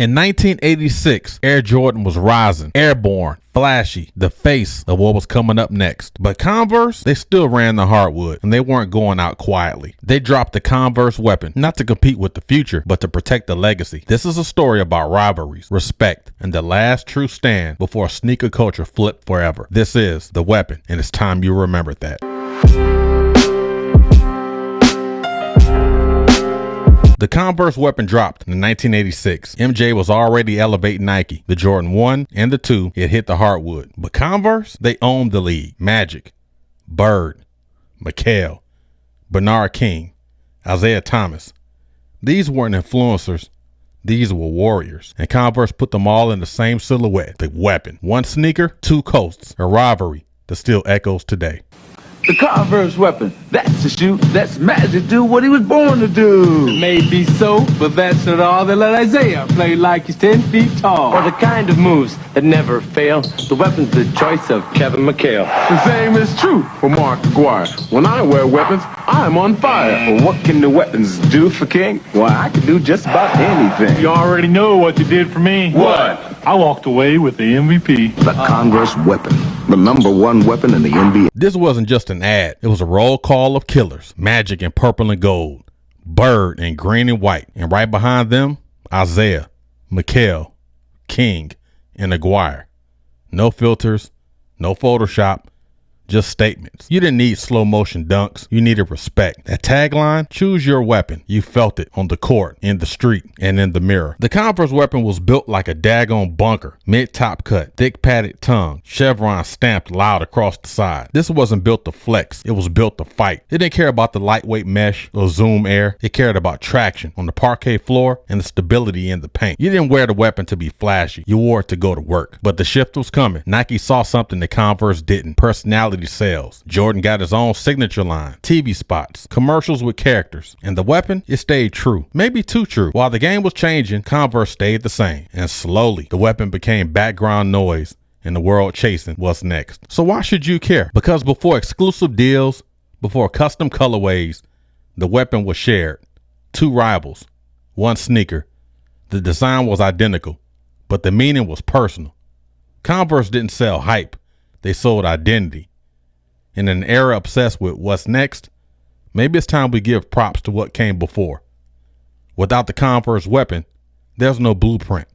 In 1986, Air Jordan was rising, airborne, flashy, the face of what was coming up next. But Converse, they still ran the hardwood, and they weren't going out quietly. They dropped the Converse Weapon, not to compete with the future, but to protect the legacy. This is a story about rivalries, respect, and the last true stand before sneaker culture flipped forever. This is The Weapon, and it's time you remembered that. The Converse Weapon dropped in 1986. MJ was already elevating Nike. The Jordan 1 and the 2, it hit the hardwood. But Converse, they owned the league. Magic, Bird, McHale, Bernard King, Isiah Thomas. These weren't influencers. These were warriors. And Converse put them all in the same silhouette. The Weapon. One sneaker, two coasts. A rivalry that still echoes today. The Converse Weapon, that's the shoe that's Magic do what he was born to do. Maybe so, but that's not all. They let Isiah play like he's 10 feet tall. For the kind of moves that never fail, the weapon's the choice of Kevin McHale. The same is true for Mark McGuire. When I wear weapons, I'm on fire. Well, what can the weapons do for King? Well, I can do just about anything. You already know what you did for me. What? I walked away with the MVP. The Converse Weapon, the #1 weapon in the NBA. This wasn't just an ad. It was a roll call of killers. Magic in purple and gold. Bird in green and white. And right behind them, Isiah, McHale, King, and Aguirre. No filters, no Photoshop, just statements. You didn't need slow motion dunks. You needed respect. That tagline, choose your weapon. You felt it on the court, in the street, and in the mirror. The Converse Weapon was built like a daggone bunker. Mid-top cut, thick padded tongue, chevron stamped loud across the side. This wasn't built to flex. It was built to fight. It didn't care about the lightweight mesh or zoom air. It cared about traction on the parquet floor and the stability in the paint. You didn't wear the weapon to be flashy. You wore it to go to work. But the shift was coming. Nike saw something that Converse didn't. Personality sales. Jordan got his own signature line, TV spots, commercials with characters, and the weapon, it stayed true, maybe too true. While the game was changing, Converse stayed the same, and slowly the weapon became background noise and the world chasing what's next. So why should you care? Because before exclusive deals, before custom colorways, the weapon was shared. Two rivals, one sneaker. The design was identical, but the meaning was personal. Converse didn't sell hype, they sold identity. In an era obsessed with what's next, maybe it's time we give props to what came before. Without the Converse Weapon, there's no blueprint,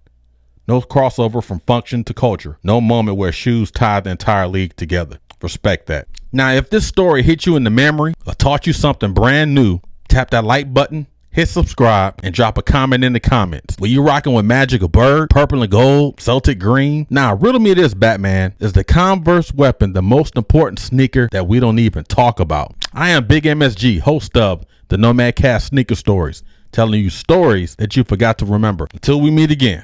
no crossover from function to culture, no moment where shoes tied the entire league together. Respect that. Now, if this story hit you in the memory or taught you something brand new, tap that like button, hit subscribe, and drop a comment in the comments. Were you rocking with Magic or Bird, purple and gold, Celtic green? Now, riddle me this, Batman. Is the Converse Weapon the most important sneaker that we don't even talk about? I am Big MSG, host of the Nomad Cast Sneaker Stories, telling you stories that you forgot to remember. Until we meet again.